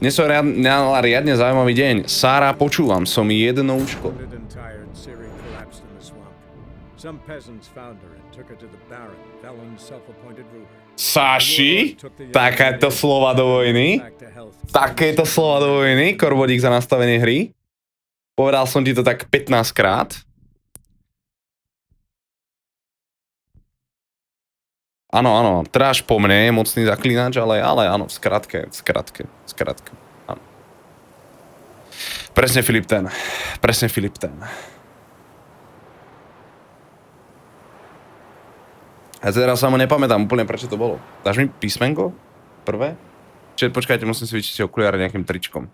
Dnes som mala riadne zaujímavý deň. Sára, počúvam, som jednoučko. Sáši? Takéto slova do vojny? Takéto slova do vojny? Korvodík za nastavenie hry? Povedal som ti to tak 15 krát. Áno, tráž po mne, mocný zaklínač, ale áno, v skratke, áno. Presne Filip ten. A teraz sa mu nepamätám úplne, prečo to bolo. Dáš mi písmenko? Prvé? Čiže počkajte, musím si vyčistiť okuliare nejakým tričkom.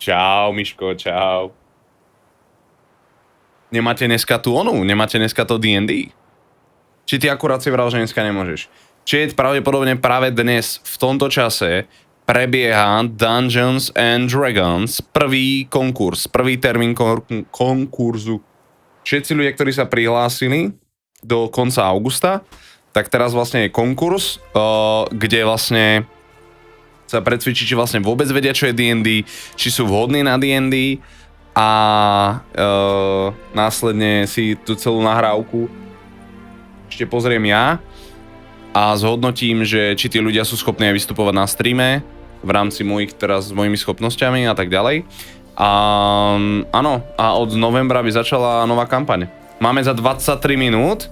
Čau, Miško, čau. Nemáte dneska tú onu? Nemáte dneska to D&D? Či ty akurát si vral, že dneska nemôžeš? Či pravdepodobne práve dnes, v tomto čase, prebieha Dungeons and Dragons prvý konkurs, prvý termín konkurzu. Všetci ľudia, ktorí sa prihlásili do konca augusta, tak teraz vlastne je konkurs, kde vlastne sa precvičiť, či vlastne vôbec vedia, čo je D&D, či sú vhodní na D&D a následne si tú celú nahrávku ešte pozriem ja a zhodnotím, že či tí ľudia sú schopní aj vystupovať na streame v rámci mojich teraz s mojimi schopnosťami a tak ďalej. A áno, a od novembra by začala nová kampaň. Máme za 23 minút.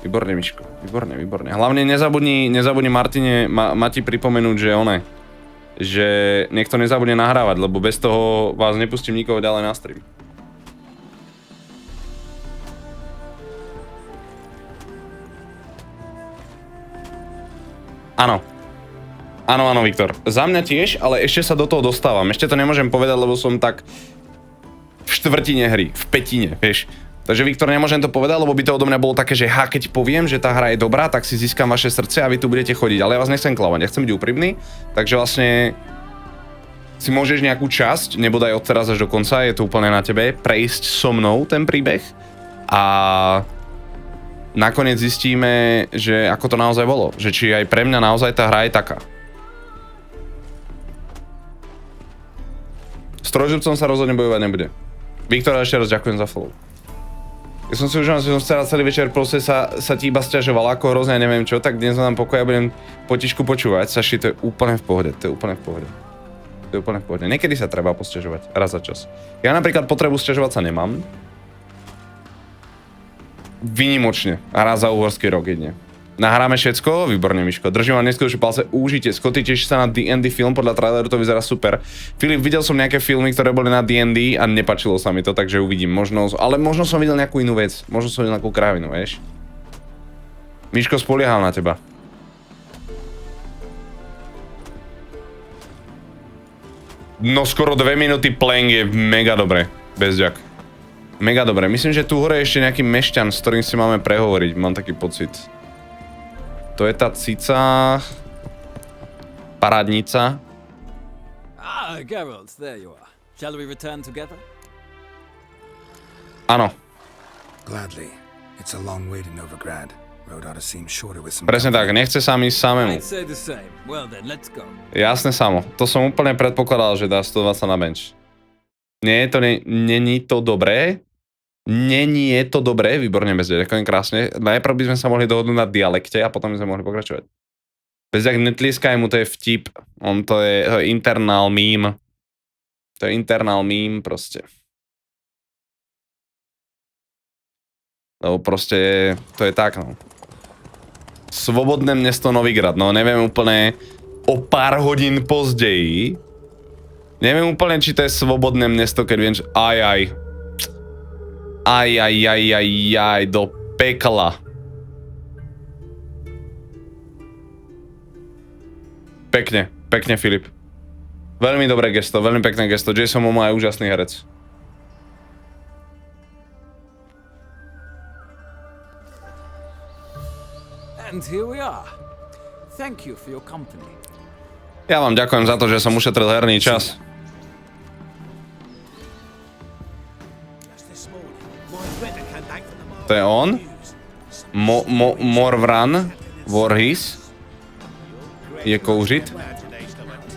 Výborne, Miško, výborne. Hlavne nezabudni Martine, Mati pripomenúť, že niekto nezabudne nahrávať, lebo bez toho vás nepustím nikoho ďalej na stream. Áno, Viktor. Za mňa tiež, ale ešte sa do toho dostávam. Ešte to nemôžem povedať, lebo som tak v štvrtine hry, v pätine, vieš. Takže Viktor, nemôžem to povedať, lebo by to odo mňa bolo také, že keď poviem, že tá hra je dobrá, tak si získam vaše srdce a vy tu budete chodiť. Ale ja vás nechcem klamať, ja chcem byť úprimný, takže vlastne si môžeš nejakú časť, nebodaj od teraz až do konca, je to úplne na tebe, prejsť so mnou ten príbeh a nakoniec zistíme, že ako to naozaj bolo, že či aj pre mňa naozaj tá hra je taká. S trojžrúbcom sa rozhodne bojovať nebude. Viktor, ešte raz ďakujem za follow. Ja som si už celý večer proste sa ti iba sťažoval, ako hrozne neviem čo, tak dnes vám pokoj a budem potišku počúvať. Saši, to je úplne v pohode, to je úplne v pohode. Niekedy sa treba posťažovať, raz za čas. Ja napríklad potrebu sťažovať sa nemám. Výnimočne, raz za uhorský rok jedne. Nahráme všetko? Výborne, Miško. Držím vám neskutočné palce, užite. Skoty, tešíš sa na D&D film, podľa traileru to vyzerá super. Filip, videl som nejaké filmy, ktoré boli na D&D a nepačilo sa mi to, takže uvidím. Možno som videl nejakú inú vec. Možno som videl nejakú krávinu, vieš. Miško, spoliehal na teba. No skoro 2 minúty playing je mega dobre. Bezďak. Mega dobre. Myslím, že tu hore je ešte nejaký mešťan, s ktorým si máme prehovoriť. Mám taký pocit. To je tá cica... parádnica. Geralt, there you are. Shall we return together? Áno. Gladly. It's a long way to Novigrad. Road ought to seem shorter with some... Presne tak, nechce sa mi samému. I'd say the same. Well then, let's go. Jasne samo. To som úplne predpokladal, že dá 120 na bench. Nie, není to dobré. Není je to dobré, výborne Bezďak, ďakujem krásne. Najprv by sme sa mohli dohodnúť na dialekte a potom by sme mohli pokračovať. Bezďak, netlieskaj mu, to je vtip. To je internal meme. To je internal meme proste. Lebo proste, to je tak, no. Svobodné mesto Novigrad, no neviem úplne o pár hodín pozdeji. Neviem úplne, či to je svobodné mesto, keď viem, že Aj, do pekla. Pekne, Filip. Veľmi dobré gesto, veľmi pekné gesto. Jason Momoa je úžasný herec. And here we are. Thank you for your company. Ja vám ďakujem za to, že som ušetril herný čas. To je on. Morvran. Vorhis. Je kouřit.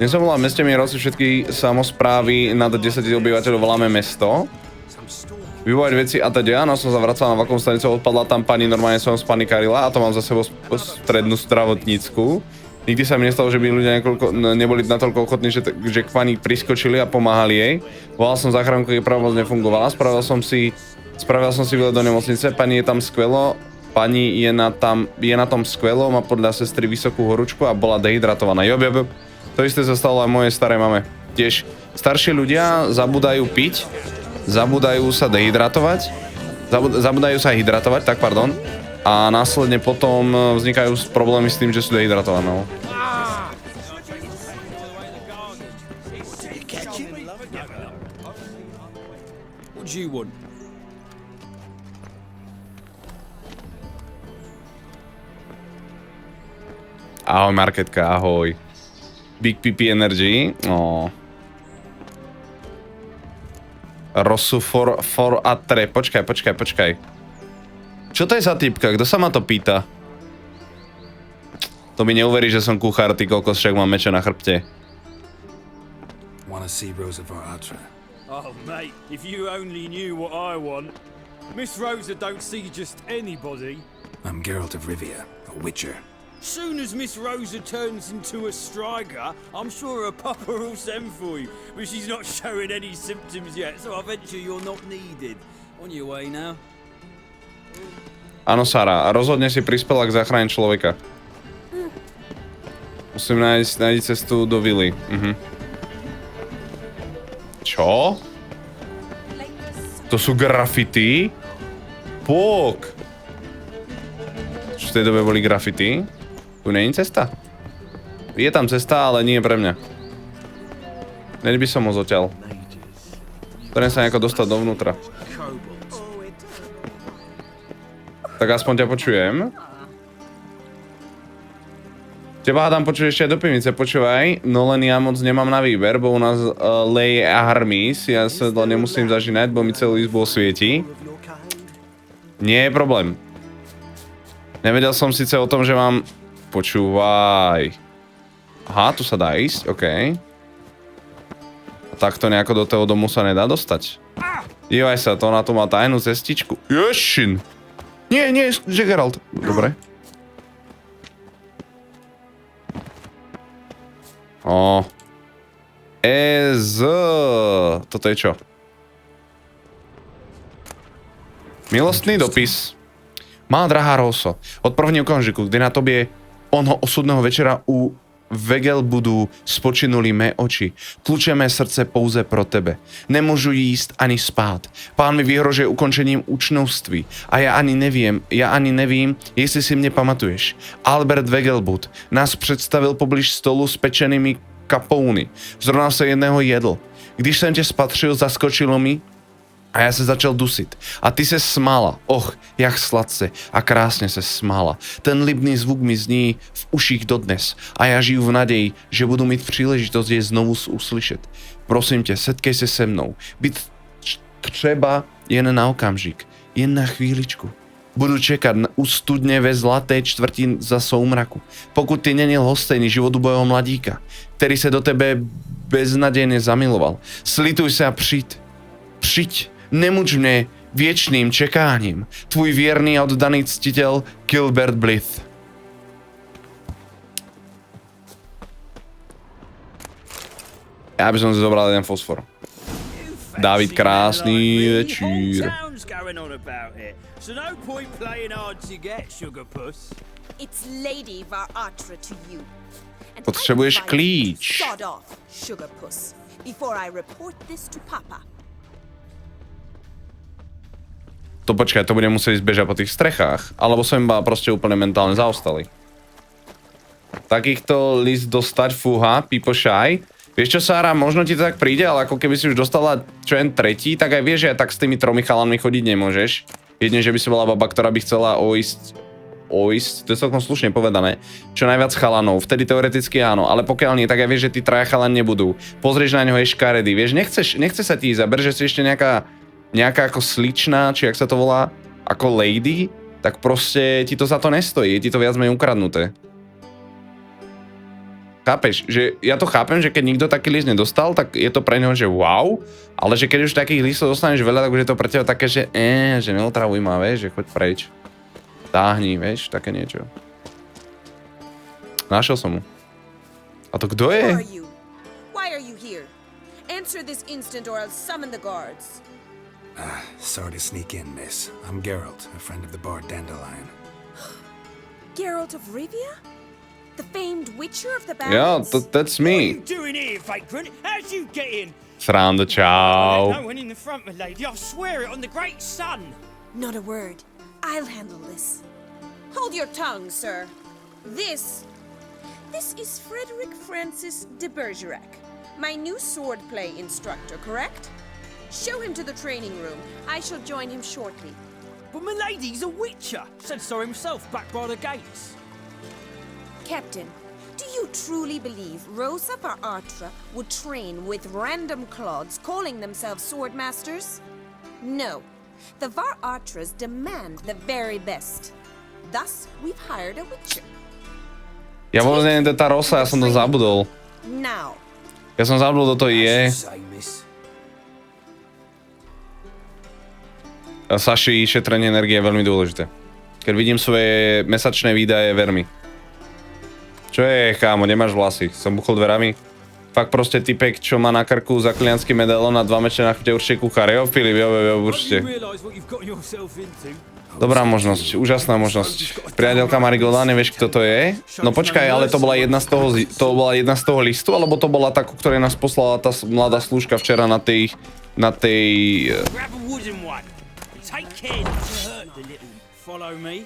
Dnes som volal v meste Mierovci všetky samosprávy nad 10 obyvateľov voláme mesto. Vybovať veci a teda, no som sa vracal na vakuum stanicu, odpadla tam pani, normálne som spanikarila a to mám za sebou strednú zdravotnícku. Nikdy sa mi nestalo, že by ľudia neboli natoľko ochotní, že k pani priskočili a pomáhali jej. Volal som záchranku, keď pravomoc nefungovala, spravil som si výlet do nemocnice, pani je tam skvelo, pani je na tom skvelo, má podľa sestry vysokú horúčku a bola dehydratovaná. Jo. To isté sa stalo aj mojej starej mame. Tiež starší ľudia zabúdajú piť, zabúdajú sa dehydratovať, zabúdajú sa hydratovať, tak pardon, a následne potom vznikajú problémy s tým, že sú dehydratované. Ahoj Marketka, ahoj. Big PP Energy, Rosu for a 3. Počkaj. Čo to je za typka? Kto sa ma to pýta? To mi neuverí, že som kuchár, ty kokos, však mám meče na chrbte. Wanna see Rosa for Atra? Oh, mate, if you only knew what I want. Miss Rosa don't see just anybody. I'm Geralt of Rivia, a witcher. Soon as Miss Rosa turns into a striker, I'm sure her papa will send for you. But she's not showing any symptoms yet, so I venture you're not needed. On your way now. Áno, Sara, rozhodne si prispela k záchrane človeka. Musím nájsť cestu do vily. Čo? To sú grafity? Pok! Čo v tej dobe boli grafity? Tu nie je cesta? Je tam cesta, ale nie je pre mňa. Neď by som ho zoťal. Ktorým sa nejako dostať dovnútra. Tak aspoň ťa počujem. Teba hádam počuť ešte aj do pivnice, počúvaj. No len ja moc nemám na výber, bo u nás leje a hrmís. Ja sa nemusím zažínať, bo mi celú izbu osvietí. Nie je problém. Nevedel som síce o tom, že mám... Počúvaj. Aha, tu sa dá ísť, okej. A takto nejako do toho domu sa nedá dostať. Dívaj sa, to na to má tajnú cestičku. Ješin! Nie, že Geralt. Dobre. Toto je čo? Milostný dopis. Má drahá Roso, od prvního okamžiku, kdy na tobě onho osudného večera u Vegel budú spočinuli mé oči. Tluče mé srdce pouze pro tebe. Nemôžu jíst ani spát. Pán mi vyhrožuje ukončením učňovství. A ja ani nevím, jestli si mě pamatuješ. Albert Vegelbud nás představil poblíž stolu s pečenými kapouny. Zrovna se jedného jedl. Když jsem tě spatřil, zaskočilo mi, a já se začal dusit. A ty se smála. Och, jak sladce a krásně se smála. Ten libný zvuk mi zní v uších dodnes. A já žiju v naději, že budu mít příležitost je znovu uslyšet. Prosím tě, setkej se se mnou. Být třeba jen na okamžik. Jen na chvíličku. Budu čekat u studně ve zlaté čtvrti za soumraku. Pokud ty není lhostejný životubojho mladíka, který se do tebe beznadějně zamiloval. Slituj se a přijď. Nemuč mne věčným čekáním. Tvůj věrný a oddaný ctitel Gilbert Blythe. Já bych si zobral jeden fosfor. David, krásný večír. Potřebuješ klíč. To počkaj, to budem musieť zbežať po tých strechách. Alebo som iba proste úplne mentálne zaostalý. Takýchto list dostať, fúha, people shy. Vieš čo, Sára, možno ti to tak príde, ale ako keby si už dostala čo jen tretí, tak aj vieš, že aj tak s tými tromi chalanmi chodiť nemôžeš. Jedine, že by si bola baba, ktorá by chcela oísť, to je celkom slušne povedané, čo najviac chalanov. Vtedy teoreticky áno, ale pokiaľ nie, tak aj vieš, že tí traja chalan nebudú. Pozrieš na ňo, je škaredý, vieš, nechce sa ti ísť, že si ešte nejaká ako sličná, či jak sa to volá, ako lady, tak proste ti to za to nestojí, je ti to viac menej ukradnuté. Chápeš, že ja to chápem, že keď nikto taký list nedostal, tak je to pre neho, že wow, ale že keď už takých listov dostaneš veľa, tak už je to pre teba také, že neotravuj ma, vieš, že choď preč. Táhni, vieš, také niečo. Našiel som mu. A to kto je? Why are you here? Answer this instant or I'll summon the guards. Sorry to sneak in, miss. I'm Geralt, a friend of the bard Dandelion. Geralt of Rivia? The famed witcher of the Yeah, barrens? that's What are me. you doing here, vagrant? How'd you get in? Sranda, čau. No one in the front, my lady. I swear it on the great sun. Not a word. I'll handle this. Hold your tongue, sir. This is Frederick Francis de Bergerac, my new swordplay instructor, correct? Show him to the training room. I shall join him shortly. But my lady's a witcher. Said so himself back by the gates. Captain, do you truly believe Rosa Varatra would train with random clods calling themselves swordmasters? No. The Varatras demand the very best. Thus, we've hired a witcher. Ja vôbec neviem, to je tá Rosa, ja som to zabudol. Now. Ja som zabudol, kto to je. Say, miss. Saši, šetrenie energie je veľmi dôležité. Keď vidím svoje mesačné výdaje, ver mi. Čo je, kámo, nemáš vlasy? Som buchol dverami? Fakt proste typek, čo má na krku zaklianský medailón a 2 meče na chrbte, určite kuchár. Jo, Filip, jo, určite. Dobrá možnosť, úžasná možnosť. Priateľka Marigold, nevieš, kto to je? No počkaj, ale to bola jedna z toho listu, alebo to bola tá, ktorej nás poslala tá mladá slúžka včera na tej... Grab a wooden one. Take care not to hurt the little. Follow me.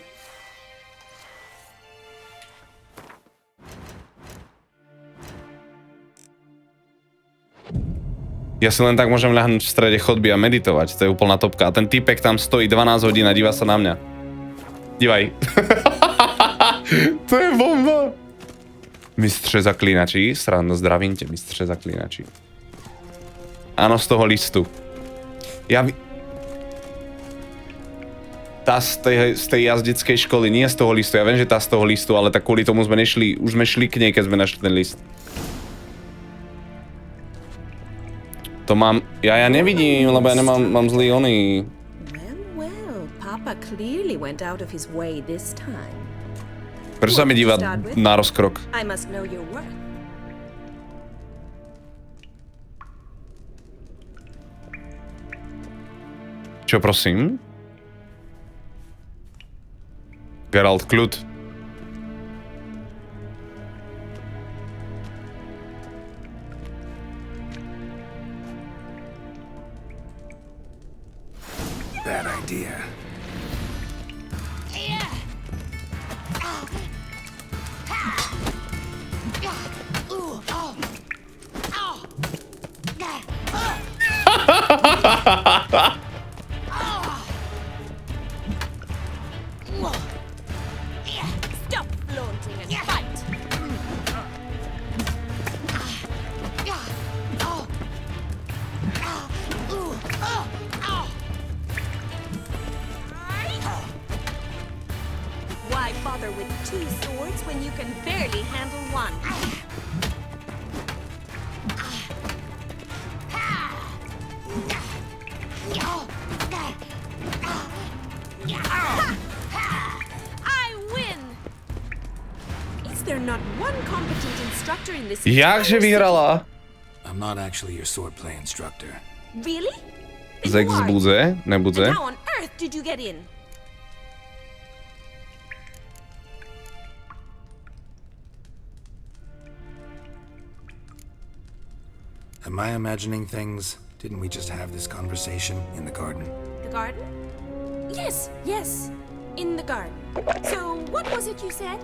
Ja si len tak môžem ľahnúť v strede chodby a meditovať, to je úplná topka. A ten typek tam stojí 12 hodín a díva sa na mňa. Dívaj. To je bomba. Mistře zaklínačí, sranda, zdravím tě, mistře zaklínačí. Áno, z toho listu. Tá z tej jazdeckej školy, nie z toho listu, ja viem, že tá z toho listu, ale tak kvôli tomu sme nešli, už sme šli k nej, keď sme našli ten list. To mám, ja nevidím, lebo ja mám zlý oný. Well, Papa clearly went out of his way this time. Prečo sa mi díva na rozkrok? I must know your worth. Čo prosím? Geralt, kľud. Bad idea. Stop flaunting and fight! Why bother with 2 swords when you can barely handle one? I win! Is there not one competent instructor in this? Jakže vyhrala? I'm not actually your swordplay instructor. Really? Zex budze, nebudze. And how on earth did you get in? Am I imagining things? Didn't we just have this conversation in the garden? The garden? Yes, yes, in the garden. So, what was it you said?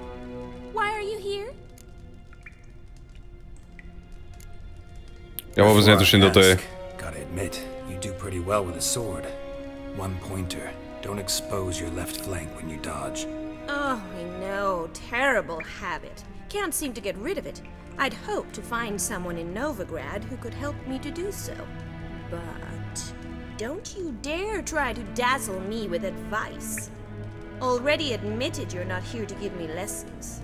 Why are you here? Ja vôbec netuším, kto to je. Gotta admit, you do pretty well with a sword. One pointer. Don't expose your left flank when you dodge. Oh, I know. Terrible habit. Can't seem to get rid of it. I'd hoped to find someone in Novigrad who could help me to do so. But... Don't you dare try to dazzle me with advice. Already admitted you're not here to give me lessons.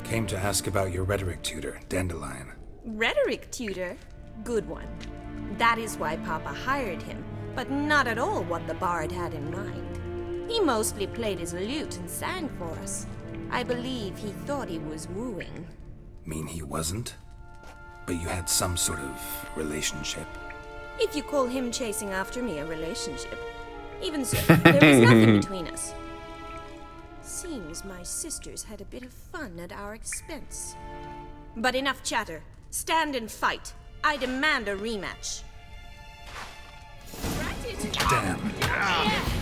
Came to ask about your rhetoric tutor, Dandelion. Rhetoric tutor? Good one. That is why Papa hired him, but not at all what the bard had in mind. He mostly played his lute and sang for us. I believe he thought he was wooing. Mean he wasn't? But you had some sort of relationship. If you call him chasing after me a relationship. Even so, there was nothing between us. Seems my sisters had a bit of fun at our expense. But enough chatter. Stand and fight. I demand a rematch. Damn.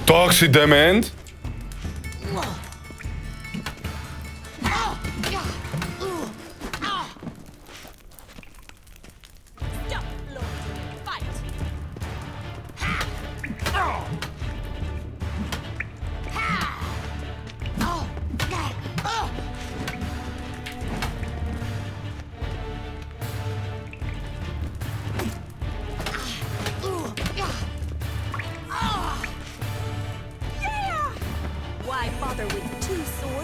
Toxic demand?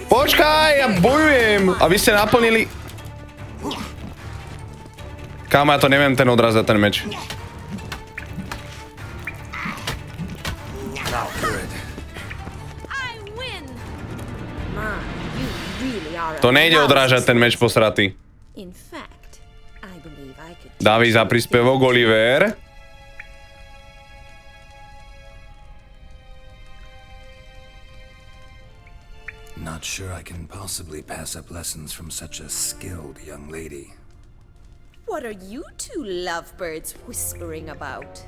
Počkaj, ja bojujem! A vy ste naplnili... Kámo, ja to neviem ten odraz za ten meč. To nejde odrážať ten meč posratý. Dávaj za príspevok, Oliver. Not sure I can possibly pass up lessons from such a skilled young lady. What are you two lovebirds whispering about?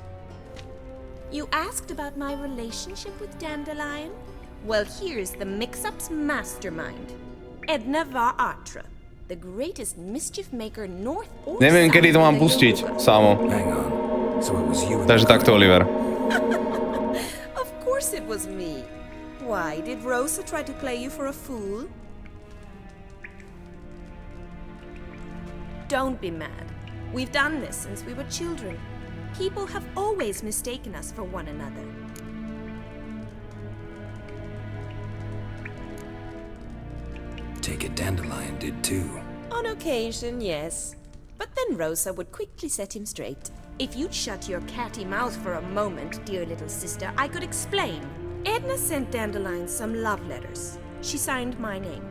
You asked about my relationship with Dandelion? Well, here's the mix-up's mastermind. Edna Varatra, the greatest mischief maker north or Neviem, kedy to mám pustiť, samo. Hang on. So it was you and Takže takto, Oliver. Of course it was me. Why, did Rosa try to play you for a fool? Don't be mad. We've done this since we were children. People have always mistaken us for one another. take it Dandelion did too. On occasion, yes. But then Rosa would quickly set him straight. If you'd shut your catty mouth for a moment, dear little sister, I could explain. Edna sent Dandelion some love letters. She signed my name.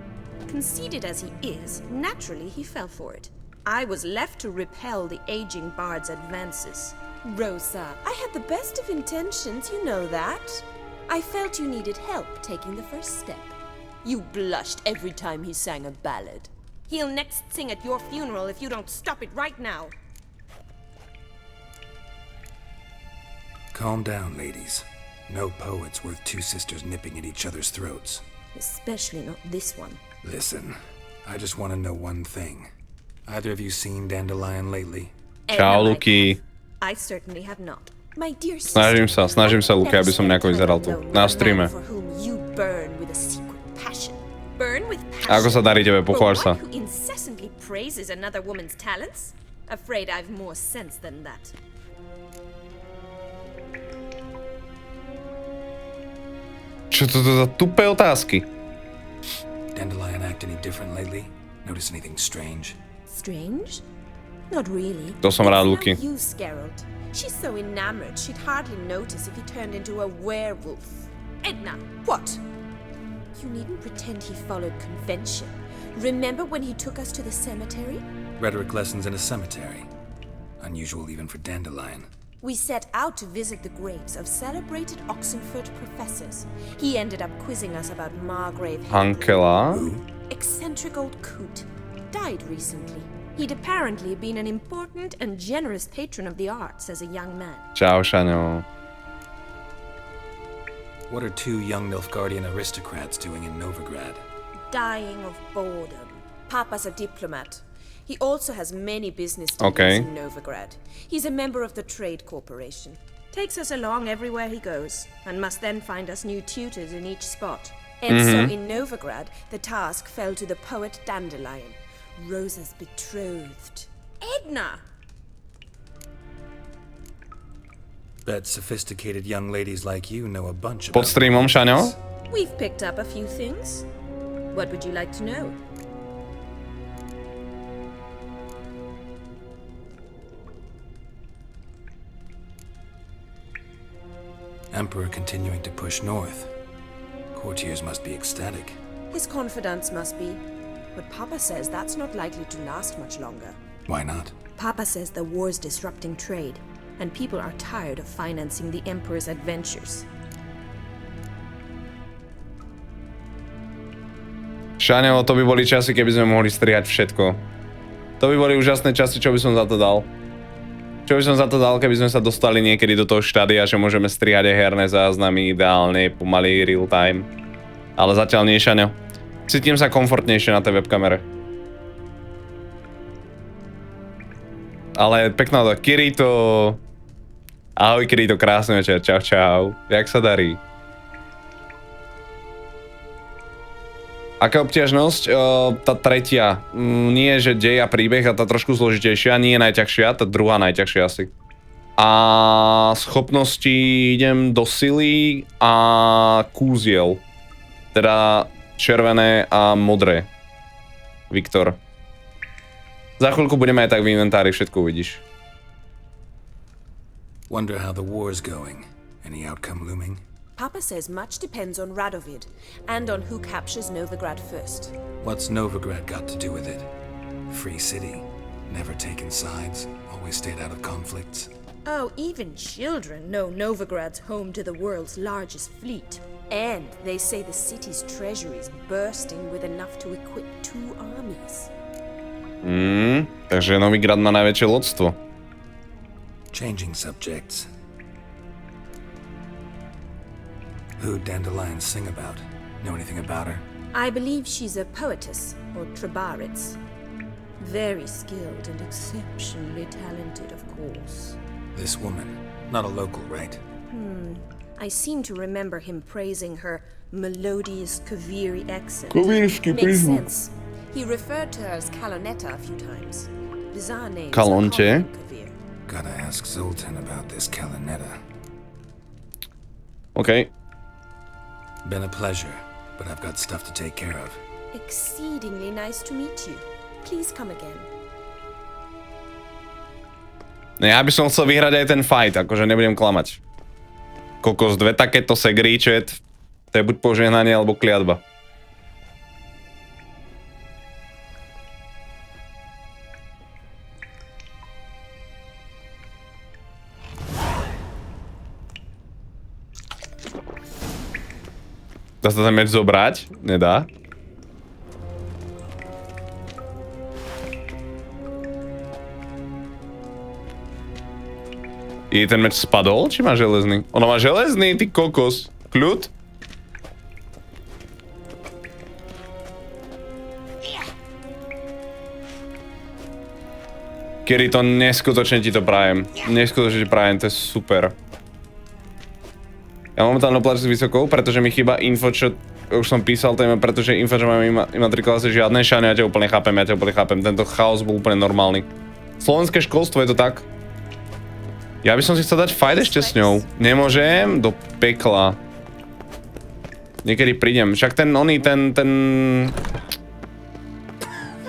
Conceited as he is, naturally he fell for it. I was left to repel the aging bard's advances. Rosa, I had the best of intentions, you know that. I felt you needed help taking the first step. You blushed every time he sang a ballad. He'll next sing at your funeral if you don't stop it right now. Calm down, ladies. No poet's worth two sisters nipping at each other's throats. Especially not this one. Listen, I just want to know one thing. Either of you seen Dandelion lately? Čau, Luky. I certainly have not. My dear Snažím sa, Luky, aby som nejako vyzeral tu. Na streame. Burn with Ako sa darí tebe? Pochváľ sa. who incessantly praises another woman's talents? Afraid I've more sense than that. Čo to za tupé otázky? Dandelion act any different lately? Notice anything strange? Strange? Not really. To som rád, Luky. You, Scarrold. She's so enamored she'd hardly notice if he turned into a werewolf. Edna, what? You needn't pretend he followed convention. Remember when he took us to the cemetery? Rhetoric lessons in a cemetery. Unusual even for Dandelion. We set out to visit the graves of celebrated Oxenford professors. He ended up quizzing us about Margrave Hankela? eccentric old coot. Died recently. He'd apparently been an important and generous patron of the arts as a young man. Čau, Šaňo. What are two young Nilfgaardian aristocrats doing in Novigrad? Dying of boredom. Papa's a diplomat. He also has many business dealings in Novigrad. He's a member of the Trade Corporation. Takes us along everywhere he goes, and must then find us new tutors in each spot. And so in Novigrad, the task fell to the poet Dandelion, Rosa's betrothed. Edna! Bet sophisticated young ladies like you know a bunch Pod about streamom, Šaňo? We've picked up a few things. What would you like to know? Emperor continuing to push north. Courtiers must be ecstatic. His confidants must be. But Papa says that's not likely to last much longer. Why not? Papa says the war's disrupting trade, and people are tired of financing the Emperor's adventures. Šaňo, to by boli časy, keby sme mohli strihať všetko. To by boli úžasné časy, čo by som za to dal. Čo by som za to dal, keby sme sa dostali niekedy do toho štádia, že môžeme strihať aj herné záznamy ideálne, pomaly real time. Ale zatiaľ nie, Šaňo. Cítim sa komfortnejšie na tej webkamere. Ale pekná to. Kirito. Ahoj Kirito, krásny večer. Čau, čau. Jak sa darí? Aká obťažnosť? Tá tretia. Nie, že dej a príbeh, a tá trošku zložitejšia. Nie je najťažšia, tá druhá najťažšia asi. A schopnosti idem do sily a kúziel. Teda červené a modré. Viktor. Za chvíľku budeme aj tak v inventári, všetko uvidíš. Wonder how the war's going. Any outcome looming? Papa says much depends on Radovid, and on who captures Novigrad first. What's Novigrad got to do with it? Free city. Never taken sides. Always stayed out of conflicts. Oh, even children know Novigrad's home to the world's largest fleet. And they say the city's treasury is bursting with enough to equip 2 armies. Takže Novigrad má najväčšie lodstvo. Changing subjects. Who'd Dandelion sing about? Know anything about her? I believe she's a poetess, or Trebaritz. Very skilled and exceptionally talented, of course. This woman. Not a local, right? I seem to remember him praising her melodious Kaviri accent. Kavírsky Makes prízvuk. sense. He referred to her as Kalonetta a few times. Bizarre names. Kalonte? Kavir. Gotta ask Zoltan about this Kalinetta. OK. Been a pleasure, but I've got stuff to take care of. Exceedingly nice to meet you. Please come again. No ja by som chcel vyhrať aj ten fight, akože nebudem klamať. Kokos, 2 takéto segry, chat, to je buď požehnanie, alebo kliatba. Dá sa ten meč zobrať? Nedá. I ten meč spadol, či má železný? Ono má železný, ty kokos. Kľud? Kiri, to neskutočne ti to prajem. Neskutočne ti prajem, to je super. Ja momentálne plačím s vysokou, pretože mi chýba info, čo už som písal téme, pretože info, čo mám imatrikulácie žiadne, Šane, ja ťa úplne chápem, tento chaos bol úplne normálny. Slovenské školstvo, je to tak? Ja by som si chcel dať fight ešte s ňou. Nemôžem? Do pekla. Niekedy prídem, však ten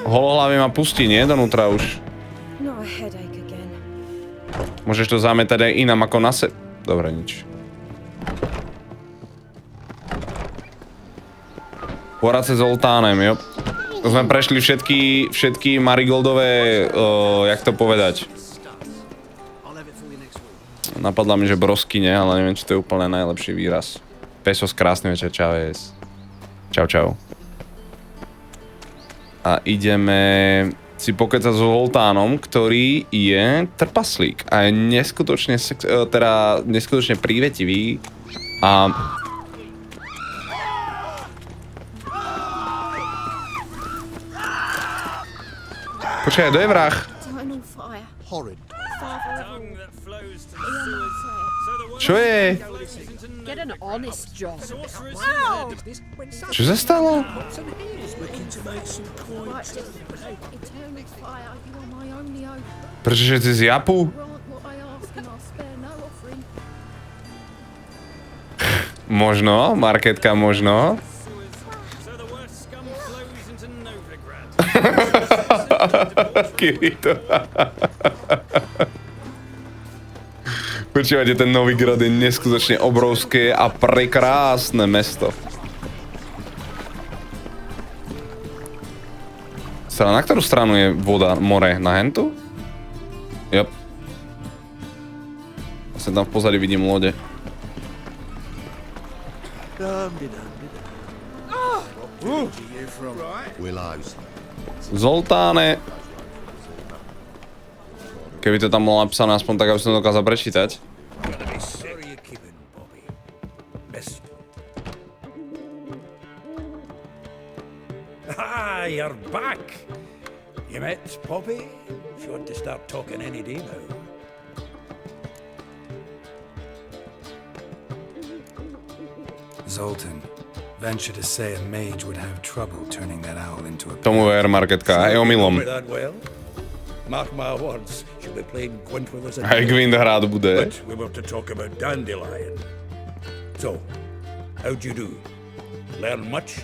holohlavý ma pustí, nie? Donútra už. No, a headache again. Môžeš to zametať aj inám ako na se... Dobre, nič. Poradce s Zoltánem, jo. To sme prešli všetky marigoldové, jak to povedať. Napadla mi, že broskyne, ale neviem, či to je úplne najlepší výraz. Pesos, krásny večer, čaves. Čau, čau. A ideme si pokecať so Zoltánom, ktorý je trpaslík a je neskutočne prívetivý a... Počkaj, kto je vrah? Čo je? Čo sa stalo? Prečo, že ty z Japu? Možno, marketka možno. So the worst scum flows into Novigrad. Kýto. Počúvajte, ten Novigrad je neskutočne obrovské a prekrásne mesto. Na ktorú stranu je voda, more? Na hentu? Jop. Vlastne tam v pozadí vidím lode. Zoltáne. Keby to tam bolo napísané aspoň tak, aby som to dokázal prečítať. Ah, you're back. You met Poppy? She ought to start talking any day now. Zoltan, venture to say a mage would have trouble turning that owl into a... Tomu ver, marketka, aj omylom. Mark my words, she'll be playing Gwent with us. Aj Gwent hrát bude. But we were to talk about Dandelion. So, how'd you do? Learn much?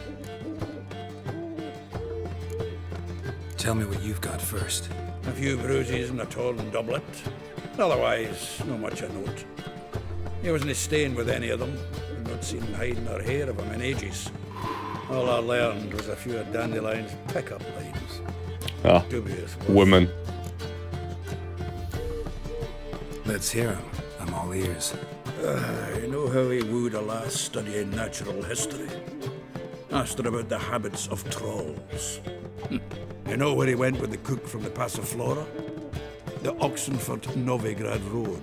Tell me what you've got first. A few bruises and a torn doublet. Otherwise, not much a note. He wasn't staying with any of them. I've not seen hiding or hair of him in ages. All I learned was a few of Dandelion's pickup lines. Ah, Dubious. women. Let's hear him. I'm all ears. You know how he wooed a lass studying natural history? Asked her about the habits of trolls. You know where he went with the cook from the Passiflora? The Oxenford-Novigrad Road,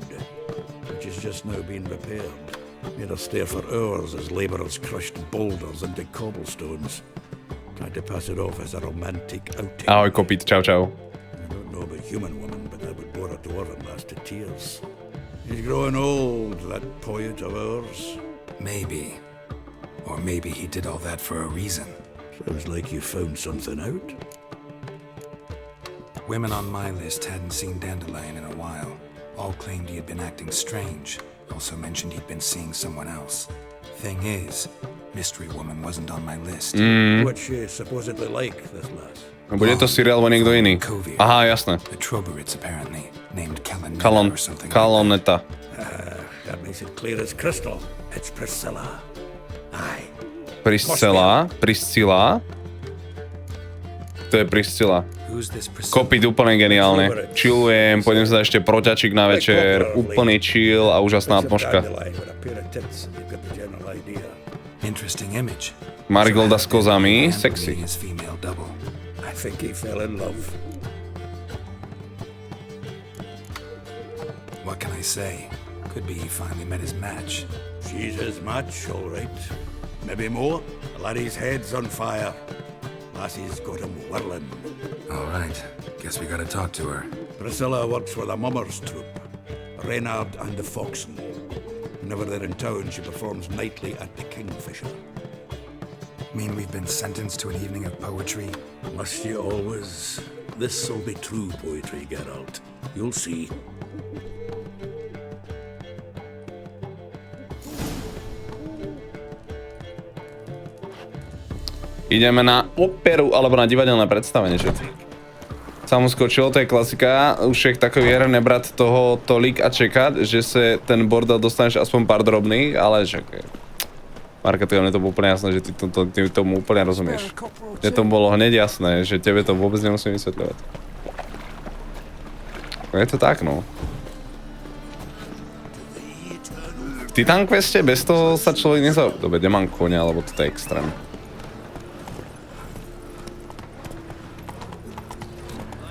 which has just now been repaired. Made us stare for hours as labourers crushed boulders into cobblestones. Tried to pass it off as a romantic outing. Ahoj, kopít, čau, čau. I don't know about human women, but I would bore a dwarven lass to tears. He's growing old, that poet of ours. Maybe. Or maybe he did all that for a reason. Sounds like you found something out. Women on my list hadn't seen Dandelion in a while. All claimed he had been acting strange. Also mentioned he'd been seeing someone else. Thing is, Mystery Woman wasn't on my list. What's she supposedly like, this lass? Bude to Cyril alebo niekto iný. Aha, jasné. The Troborids, apparently, named Kalonetta or something. Kalonetta. That makes it clear as crystal. It's Priscilla. Aye. Priscilla. To je Priscilla. Kopit úplne geniálne. Chillujem, pôjdem sa ešte proťačik na večer. Úplný chill a úžasná atmoška. Marigolda s kozami, sexy. What can I say? Could be he finally met his match. She's his match, all right. Maybe more. The laddie's head's on fire. Lassie's got him whirling. All right. Guess we gotta talk to her. Priscilla works for the Mummers troupe. Reynard and the Foxen. Whenever they're in town, she performs nightly at the Kingfisher. Mean we've been sentenced to an evening of poetry? Must you always? This'll be true poetry, Geralt. You'll see. Ideme na operu, alebo na divadelné predstavenie, čo? Sa mu skočilo, to je klasika. Už však takový je nebrat toho tolik a čekať, že sa ten bordel dostaneš aspoň pár drobných, ale však... Marketka, mne to bolo úplne jasné, že ty tomu úplne rozumieš. Mne to bolo hneď jasné, že tebe to vôbec nemusím vysvetľovať. Je to tak, no. V Titan Queste bez toho sa človek nezaujíma. Dobre, nemám konia, alebo to je extrém.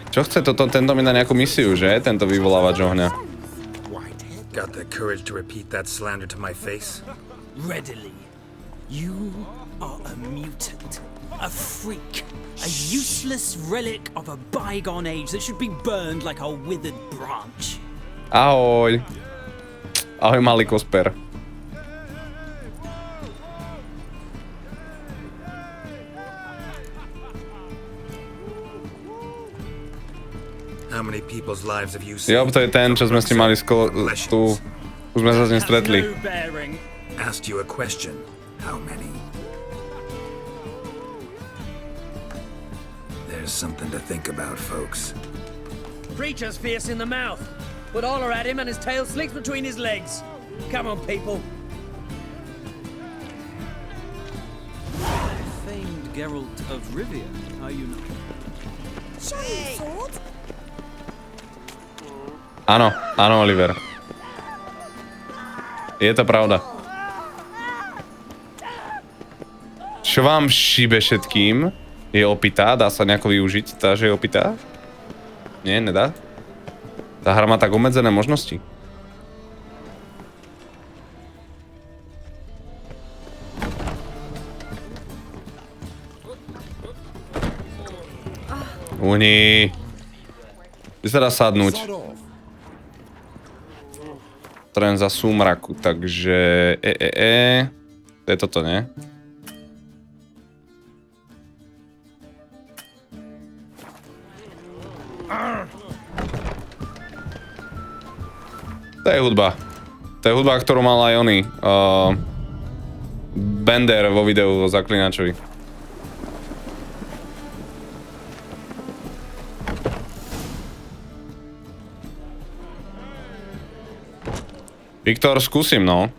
Čo chce tento mi na nejakú misiu, že? Tento vyvolávač ohňa. Got the courage to repeat that slander to my face? Readily. You are a mutant, a freak, a useless relic of a bygone age that should be burned like a withered branch. Ahoj. Ahoj, malý kosper. How many people's lives have you seen? Jo, to je ten, čo sme s ním mali tu. Už sme sa s ním stretli. asked you a question. How many? There's something to think about, folks. Preacher's fierce in the mouth, but holler at him and his tail slicks between his legs. Come on, people. Famed Geralt of Rivia, are you not? Shiny sword? Áno, áno, Oliver. Je to pravda. Čo vám šíbe všetkým? Je opitá? Dá sa nejako využiť tá, že je opitá? Nie, nedá? Tá hra má tak obmedzené možnosti. Uhni. Kde sa dá sadnúť? Tren za súmraku, takže... To je toto, nie? To je hudba. To je hudba, ktorú mal aj oný. Bender vo videu o Zaklinačovi. Viktor, skúsim, no.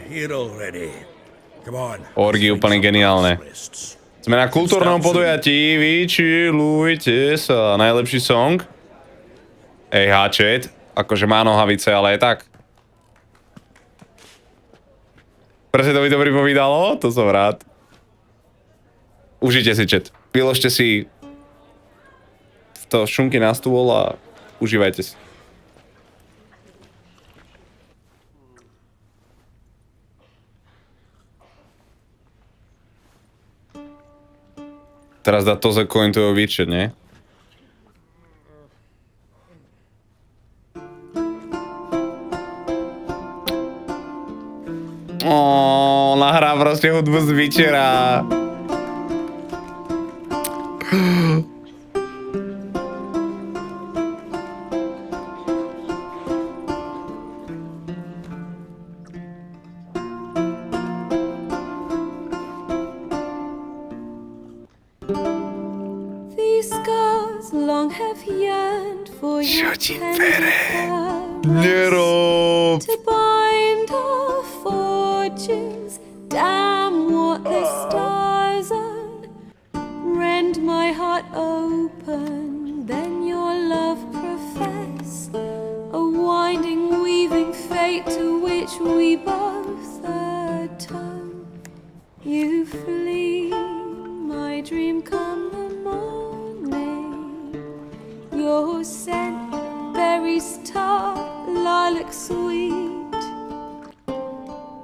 Here already. Come on. Orgy úplne geniálne. Sme na kultúrnom podujatí, vyčilujte sa. Najlepší song? Ej, háčet. Akože má nohavice, ale je tak. Presne to by to pripovídalo? To som rád. Užite si, chat. Vyložte si to šunky na stôl a užívajte si. Teraz dá to za coin to výčet, nie? Nahrá proste hudbu z Witchera. Nerob! To bind our fortunes, damn what the stars are. Rend my heart open, then your love profess. A winding, weaving fate to which we both atone. You flee, my dream come the morning. Your scent berries tart, lilac sweet,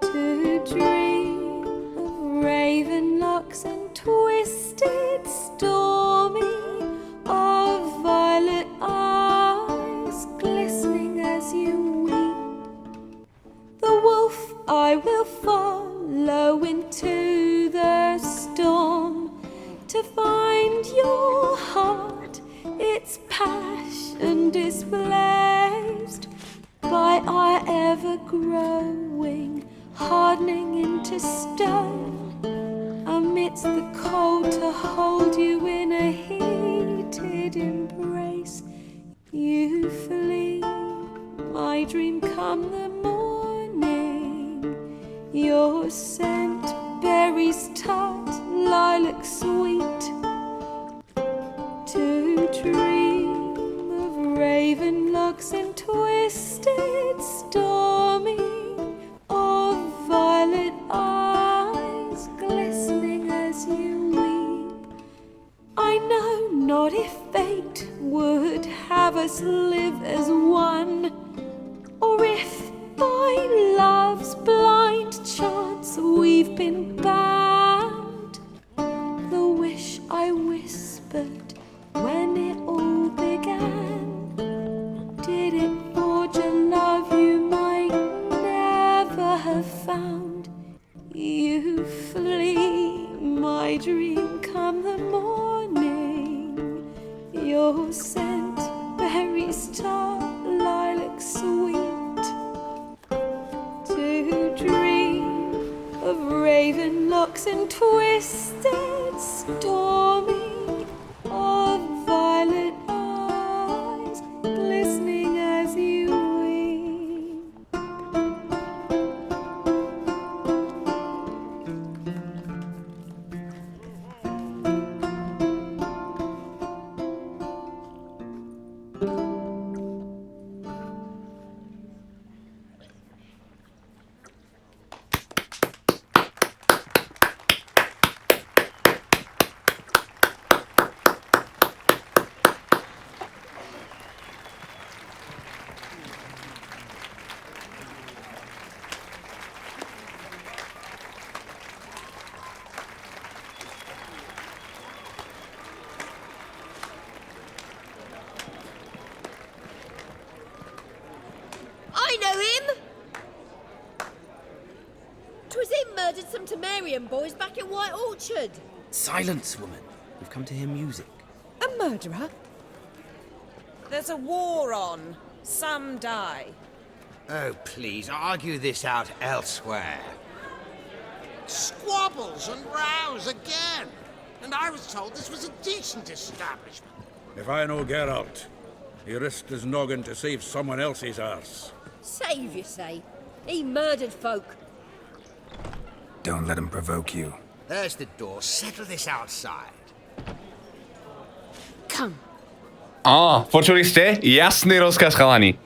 to dream of raven locks and twisted stormy, of violet eyes glistening as you weep. The wolf I will follow into the storm, to find your heart, its passion displaced by our ever-growing, hardening into stone. Amidst the cold to hold you in a heated embrace. You flee, my dream come the morning. Your scent berries tart, lilac sweet, to dream of raven locks and twisted stormy, of violet eyes glistening as you weep. I know not if fate would have us live as one, or if by love's blind chance we locks and twisted, stormy, of violet eyes glistening as you weep. I know him! 'Twas him murdered some Temerian boys back in White Orchard. Silence, woman. We've come to hear music. A murderer? There's a war on. Some die. Oh, please, argue this out elsewhere. Squabbles and rows again. And I was told this was a decent establishment. If I know Geralt, he risked his noggin to save someone else's arse. Save, you say? He murdered folk. Don't let him provoke you. There's the door. Settle this outside. Come. Počuli ste? Jasný rozkaz, chalani.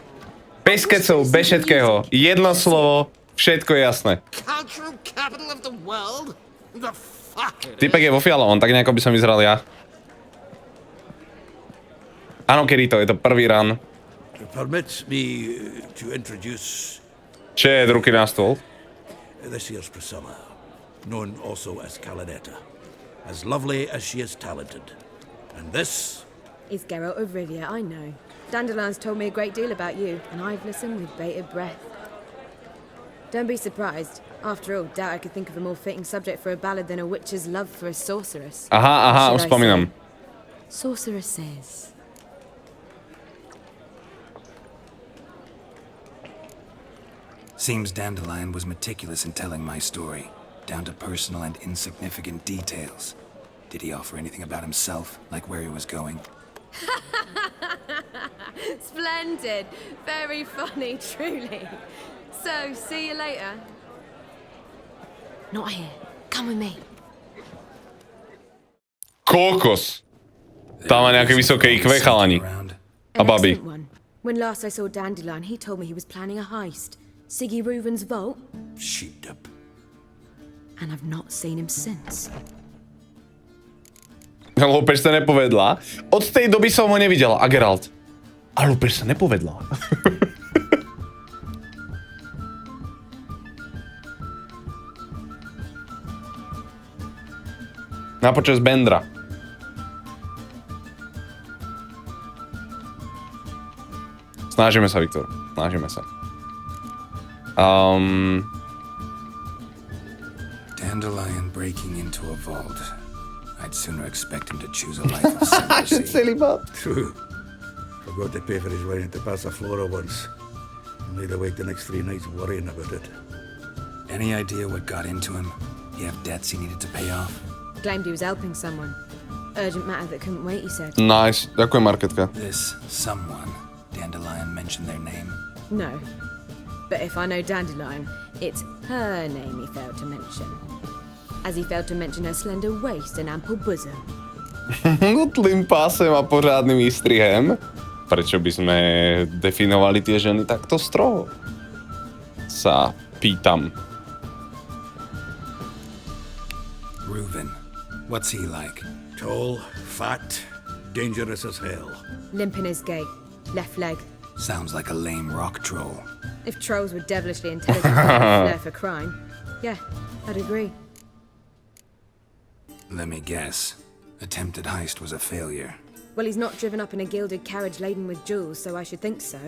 Bez kecov, bez všetkého. Jedno slovo, všetko je jasné. Cultural capital of the world? The fuck it Typek je vo fialom, tak nejako by som vyzeral ja. Áno, Kirito, je to prvý run. Permit me to introduce Čet, ruky na stôl. this here's Priscilla, known also as Kvalita, as lovely as she is talented. And this It's Geralt of Rivia, I know. Dandelion's told me a great deal about you, and I've listened with bated breath. Don't be surprised. After all, doubt I could think of a more fitting subject for a ballad than a witch's love for a sorceress. Aha, Should I už spomínam. say, sorceresses. Seems Dandelion was meticulous in telling my story, down to personal and insignificant details. Did he offer anything about himself, like where he was going? Splendid. Very funny, truly. So, see you later. Not here. Come with me. Kokos. Tam má nejaké vysoké IQ, chalani. A An babi. excellent one. When last I saw Dandelion, he told me he was planning a heist. Siggy Reuven's vault. sheepdip. And I've not seen him since. Lúpež sa nepovedla. Od tej doby som ho nevidel. A Geralt. A lúpež sa nepovedla. Na počas Bendra. Snažíme sa, Viktor. Snažíme sa. Dandelion breaking into a vault. I'd sooner expect him to choose a life of secrecy. True. Forgot to pay for his way into Passaflora once. Made awake the next 3 nights worrying about it. Any idea what got into him? He have debts he needed to pay off? Claimed he was helping someone. Urgent matter that couldn't wait, he said. Nice. Ďakujem, Marketka. This someone, Dandelion mentioned their name? No. But if I know Dandelion, it's her name he failed to mention. As he failed to mention her slender waist and ample bosom. Tlým pásem a pořádnym výstrihem. Prečo by sme definovali tie ženy takto stroho? Sa pýtam. Reuven. What's he like? Tall, fat, dangerous as hell. Limp in his gait. Left leg. Sounds like a lame rock troll. If trolls were devilishly intelligent and flair for crime, yeah, I'd agree. Let me guess. Attempted heist was a failure. Well, he's not driven up in a gilded carriage laden with jewels, so I should think so.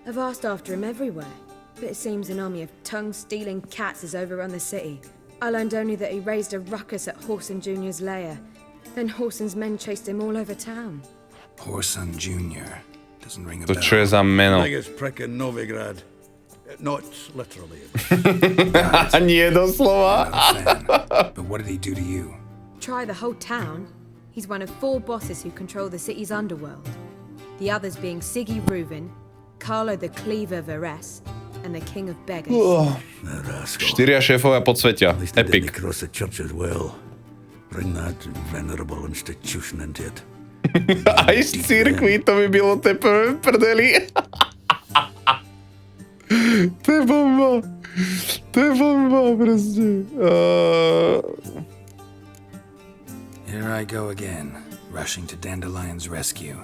I've asked after him everywhere, but it seems an army of tongue-stealing cats has overrun the city. I learned only that he raised a ruckus at Horson Jr.'s lair. Then Horson's men chased him all over town. Horson Jr. Doesn't ring a To bell. čo je za meno? Biggest prick in Novigrad. Not literally. Nie doslova. But what did he do to you? Try the whole town. He's one of 4 bosses who control the city's underworld. The others being Siggy Reuven, Carlo the Cleaver Varese, and the King of Beggars. 4 šéfovia podsvetia. Epic. Across the church as well. Bring that venerable institution into it. Aj z cirkvi, to by bylo teprve v prdeli. To je bomba. To je bomba, proste. Here I go again, rushing to Dandelion's rescue.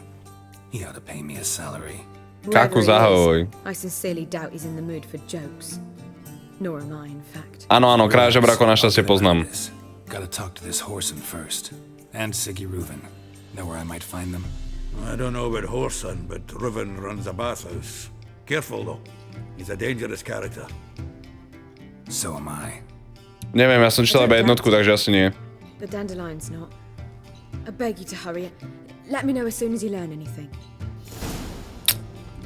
He ought to pay me a salary. Kaku, zahoj. I sincerely doubt he's in the mood for jokes. Nor am I, in fact. Áno, kráľa žebrákov našťastie poznám. Gotta talk to this Horson first. And Siggy Reuven. Know where I might find them? I don't know about Horson, but Reuven runs a bathhouse. Careful though. He's a dangerous character. So am I. Neviem, ja som čítal iba jednotku, takže asi nie. But Dandelion's not. I beg you to hurry. Let me know as soon as you learn anything.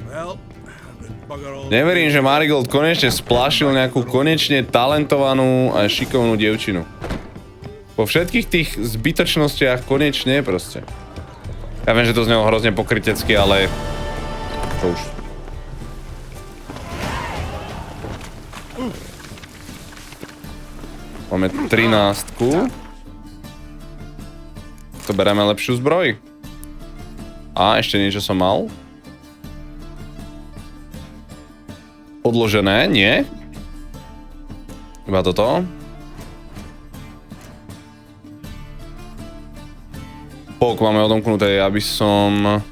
Well, bugger all. Neverím, že Marigold konečne splášil nejakú konečne talentovanú a šikovnú dievčinu. Po všetkých tých zbytočnostiach konečne proste. Ja viem, že to znelo hrozne pokrytecky, ale... To už... Máme 13-ku. To bereme lepšiu zbroj. A ešte niečo som mal. Odložené, nie? Iba toto. Pok máme odomknuté, aby som...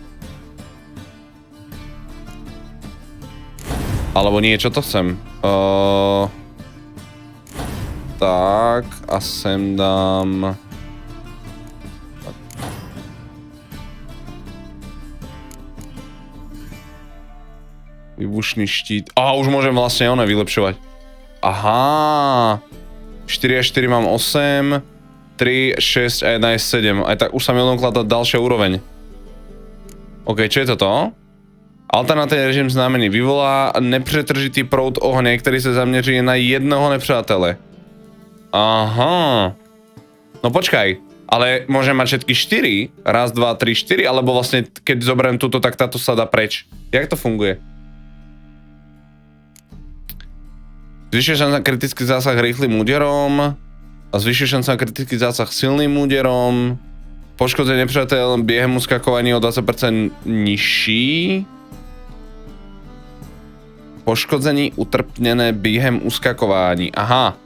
Alebo nie, čo to chcem? Tak, a sem dám... Výbušný štít. Už môžem vlastne one vylepšovať. Aha. 4 a 4 mám 8. 3, 6 a 1 je 7. Aj tak už sa mi odomkla tá ďalšia úroveň. OK, čo je toto? Alternatívny režim znamený. Vyvolá nepřetržitý proud ohně, ktorý sa zaměří na jednoho nepřátele. Aha. No počkaj. Ale môžem mať všetky 4? Raz, 2, 3, 4? Alebo vlastne, keď zoberiem túto, tak táto sa dá preč. Jak to funguje? Zvyšuje šanca na kritický zásah rýchlym úderom a zvyšuje šanca na kritický zásah silným úderom. Poškodzenie nepřátel během uskakování o 20% nižší. Poškození utrpněné během uskakování. Aha.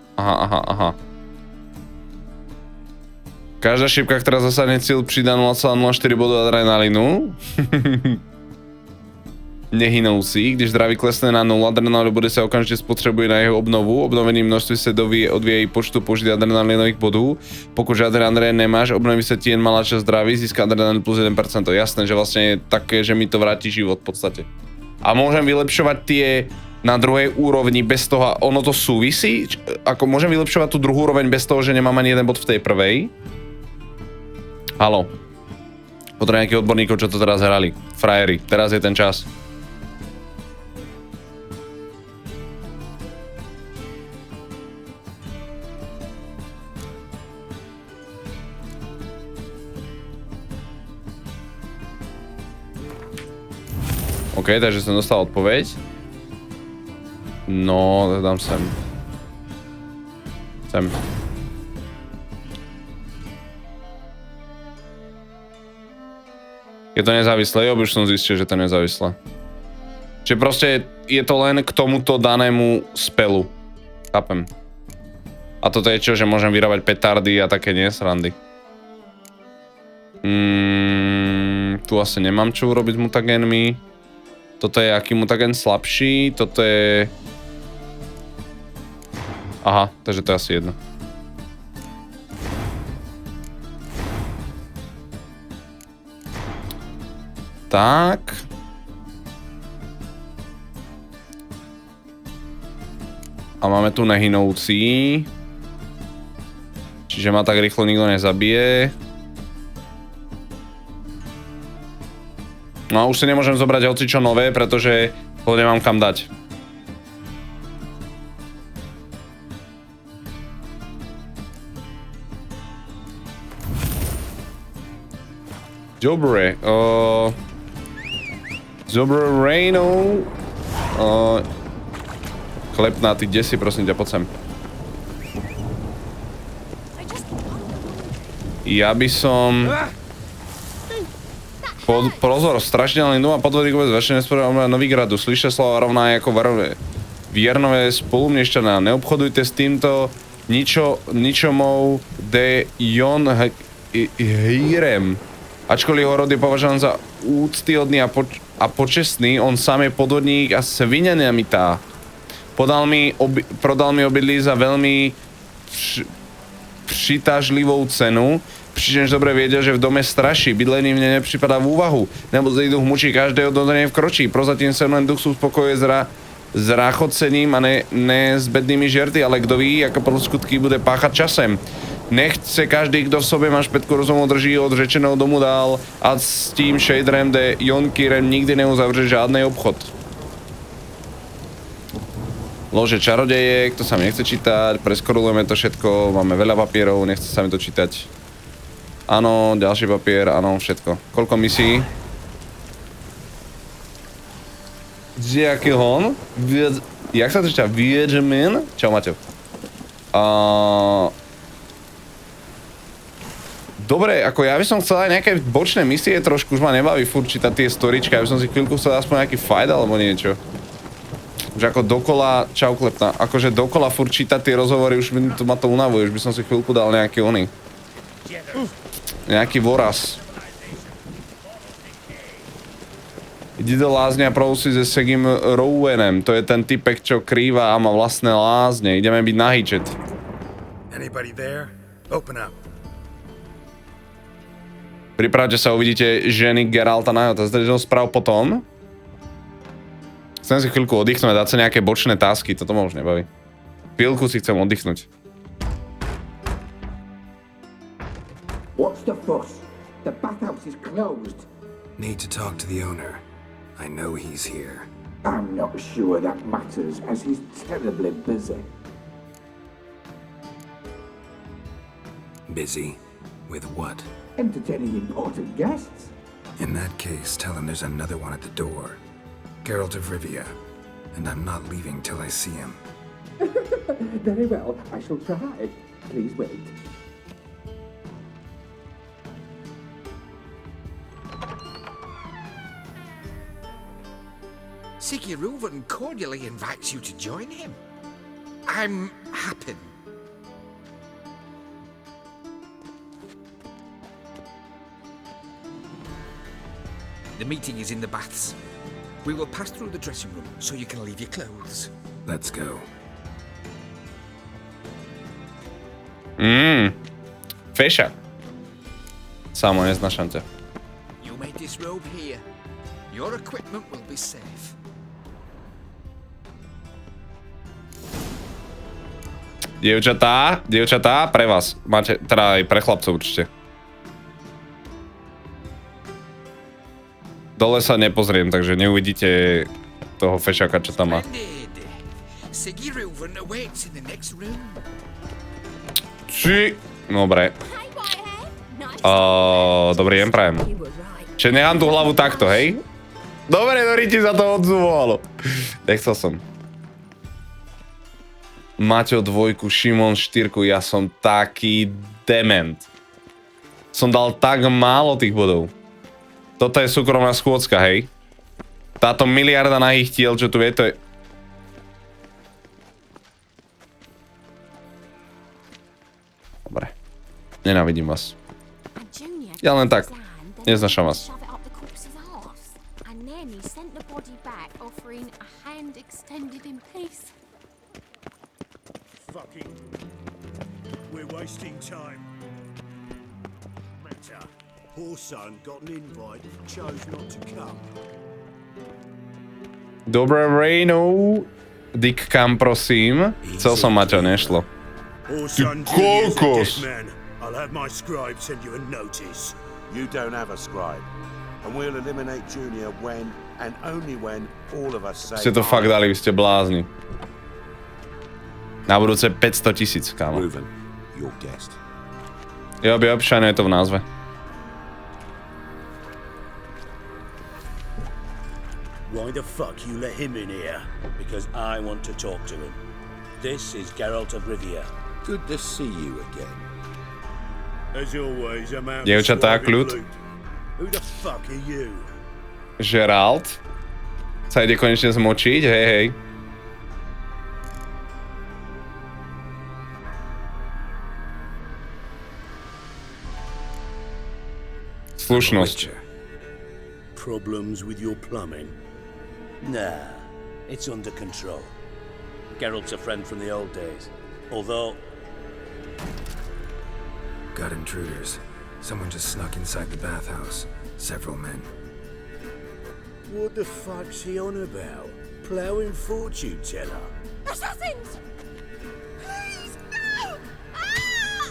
Každá šipka, ktorá zasadne cíl, pridá 0,04 bodu adrenalinu. Nehynoucí, když zdraví klesne na 0, adrenalinu body sa okamžite spotřebuje na jeho obnovu. Obnovený množství se odvíjí počtu použitých adrenalinových bodů. Pokud žádný adrenalin nemáš, obnoví sa ti jen malá časť zdraví, získa adrenalin plus 1%. Jasné, že vlastne je také, že mi to vráti život v podstate. A môžem vylepšovať tie na druhej úrovni bez toho, ono to súvisí? Ako môžem vylepšovať tú druhú úroveň bez toho, že nemám ani jeden bod v tej prvej? Haló. Potrebujem nejakých odborníkov, čo to teraz hrali. Frajeri, teraz je ten čas. OK, takže som dostal odpoveď. No, dám sem. Sem. Je to nezávislé? Jo, už som zistil, že to je nezávislé. Čiže proste je to len k tomuto danému spelu. Chápem. A toto je čo, že môžem vyrábať petardy a také nesrandy. Tu asi nemám čo urobiť s mutagénmi. Toto je aký mutagén slabší, toto je... Aha, takže to je asi jedno. Tak. A máme tu nehynoucí. Čiže ma tak rýchlo nikto nezabije. No a už si nemôžem zobrať hocičo nové, pretože ho nemám kam dať. Dobre, Dobre Rejnou. Klepná, ty kde si, prosím ťa, poď sem. Ja by som... Pozor, strašidelný dom a podvodník vôbec väčšine spôsobom Novigradu. Slyšte slova rovná ako varové. Viernové spolumnešťaná. Neobchodujte s týmto ničomou de Jon Hírem. Ačkoliv jeho rod je považovaný za úctyhodný a počestný, on sám je podvodník a sviňamitá. Prodal mi obydlí za veľmi přitažlivou cenu, pričemž dobre vedia, že v dome straší. Bydlení mne nepripadá v úvahu, nebo zlý duch mučí každého, do nej vkročí. Prozatím sa len duch sú spokojuje s ráchocením a ne s bednými žerty, ale kto ví, ako skutky bude páchať časem. Nechce každý, kdo v sobě má špetku rozumu, drží od řečeného domu dál a s tím šejdrem de Jonkirem nikdy neuzavře žádný obchod. Lože čarodejek, to sa mi nechce čítať, preskorulujeme to všetko, máme veľa papierov, nechce sa mi to čítať. Áno, ďalší papier, áno, všetko. Koľko misí? Jaký hon? Jak sa to číta? Wiedemin? Čau, Maťo. Dobre, ako ja by som chcel aj nejaké bočné misie trošku, už ma nebaví furt čítať tie storičky, ja by som si chvíľku chcel aspoň nejaký fight alebo niečo. Už ako dokola, čau klepná, akože dokola furt čítať tie rozhovory, už ma to unavuje, už by som si chvíľku dal nejaký oný. Nejaký voraz. Ide do lázne a prousí se Segim Wolvenem, to je ten typek, čo krýva a má vlastné lázne, ideme byť na híčet. Anybody there? Open up. Pripravte sa, uvidíte ženy Geralta na to. Zde správ potom. Chcem si chvíľku oddychnúť a dať sa nejaké bočné tasky, toto ma už nebaví. Chvíľku si chcem oddychnúť. What's the fuss? The bathhouse is closed. Need to talk to the owner. I know he's here. I'm not sure that matters, as he's terribly busy. Busy? With what? Entertaining important guests. In that case, tell him there's another one at the door. Geralt of Rivia. And I'm not leaving till I see him. Very well, I shall try. Please wait. Wolven cordially invites you to join him. I'm happy. The meeting is in the baths. We will pass through the dressing room so you can leave your clothes. Let's go. Fesha. Samo neznášam ťa. You may disrobe here. Your equipment will be safe. Dievčatá, pre vás. Máte, teda aj pre chlapcov určite. Dole sa nepozriem, takže neuvidíte toho fešaka, čo tam má. Dobre. Dobrý deň, prajem. Čiže nechám tú hlavu takto, hej? Dobre, Dori ti za to odzúvalo. Nechcel som. Maťo 2, Šimon 4, ja som taký dement. Som dal tak málo tých bodov. Toto je súkromná schôdzka, hej? Táto miliarda nahých tiel, čo tu je, to je... Dobre. Nenávidím vás. Ja len tak. Neznášam vás. Fucking... We're wasting time. Matter. Poor son got an invite, chose not to come. Dobré ráno. Dick kam, prosím. Chcel som Maťo, nešlo. Ty kokos! I'll have my scribe send you a notice. You don't have a scribe. And we'll eliminate Junior when, and only when, all of us say... Ste to fakt dali, vy ste blázni. Na budúce 500 000, kámo. Wolven, your guest. Jo, by občanuje to v názve. Why the fuck you let him in here? Because I want to talk to him. This is Geralt of Rivia. Good to see you again. As always, I'm out. Dievčatá, kľud. Who the fuck are you? Geralt sa ide konečne zmočiť, hej, hej. Slušnosť. Problems with your plumbing? Nah, it's under control. Geralt's a friend from the old days. Although... Got intruders. Someone just snuck inside the bathhouse. Several men. What the fuck's he on about? Ploughing fortune teller? Assassins! Please, no! Ah!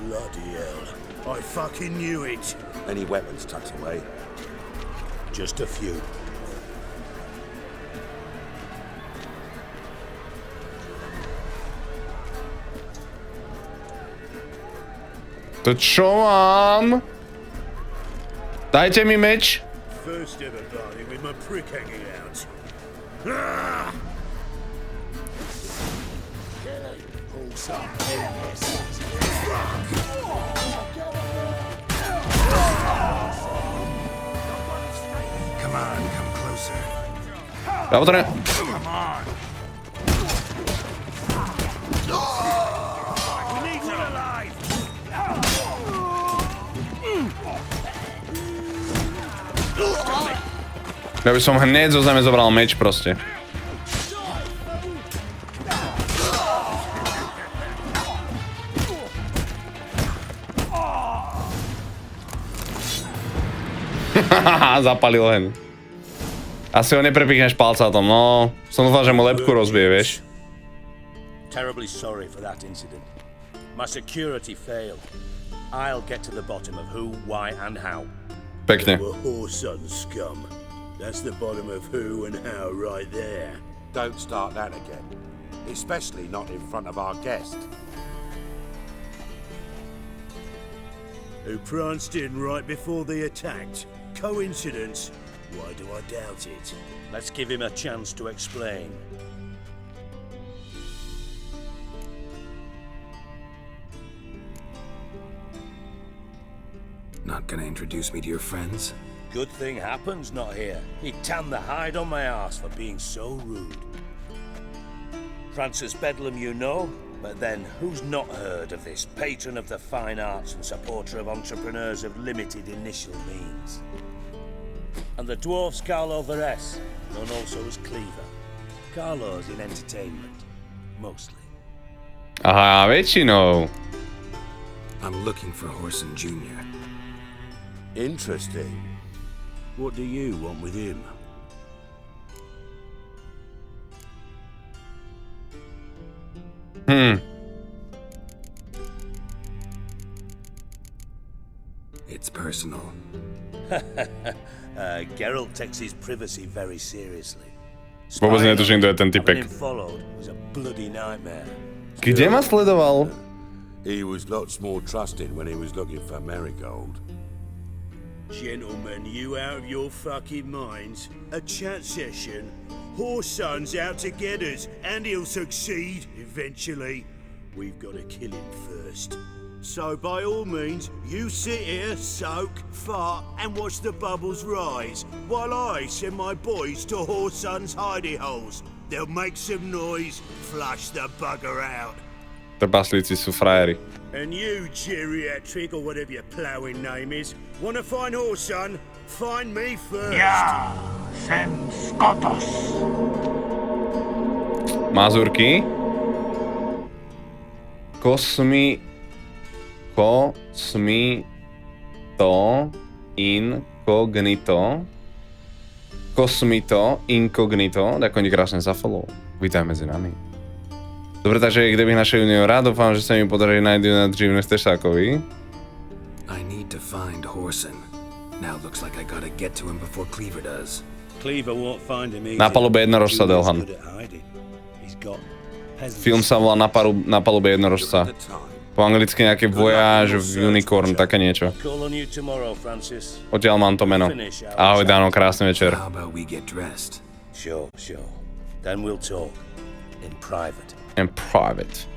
Bloody hell. I fucking knew it. Any weapons tucked away? Just a few. To čo mám? Dajte mi meč. First ever party with my prick hanging out. Ah! Come on, come closer. Ja potrebujem... Come on! We need you alive! Ja by som hneď zo zeme zobral meč proste. Zapalil hen. Asi ho neprepichneš palcátom, no. Som dúfal, že mu lebku rozbije, vieš. Terribly sorry for that incident. My security failed. I'll get to the bottom of who, why, and how. Pekne. They were whoreson scum. That's the bottom of who and how right there. Don't start that again. Especially not in front of our guest. Who pranced in right before they attacked. Coincidence? Why do I doubt it? Let's give him a chance to explain. Not gonna introduce me to your friends? Good thing happens not here. He'd tan the hide on my ass for being so rude. Francis Bedlam you know, but then who's not heard of this patron of the fine arts and supporter of entrepreneurs of limited initial means? And the dwarf's Carlo Veres, known also as Cleaver. Carlo's in entertainment, mostly. Aha, väčšinou. I'm looking for Horson Jr. Interesting. What do you want with him? It's personal. Geralt takes his privacy very seriously. Vôbec netuším, kto je ten typek. Kde ma sledoval? He was lots more trusting when he was looking for Marigold. Gentlemen, you out of your fucking minds? A chat session? Whoreson's out to get us, and he'll succeed eventually. We've got to kill him first. So by all means, you sit here, soak, fart, and watch the bubbles rise, while I send my boys to Whoreson's hidey holes. They'll make some noise, flush the bugger out. Trpaslíci sú frajeri. And you, geriatric, or whatever your ploughing name is, wanna find Whoreson? Find me first. Ja sem Skotos. Mazurky. Incognito. Kosmito, incognito. Ďakujem ti krásne za follow. Vítaj medzi nami. Dobre, takže kdybych našel juniora, doufám, že sa mi podarí nájsť na dřívne Stešákovi. I need to find Horson. Now looks like I gotta get to him before Cleaver does. Cleaver won't find him easy. Na palube jednorožca Delhan. Film sa volá Na palube jednorožca. Po anglicky nejaké voyage of unicorn, také niečo. Call on you tomorrow, Francis. Odtiaľ mám to meno. Ahoj, Dano, krásny večer. How about we get dressed? Sure. Then we'll talk. In private. In private.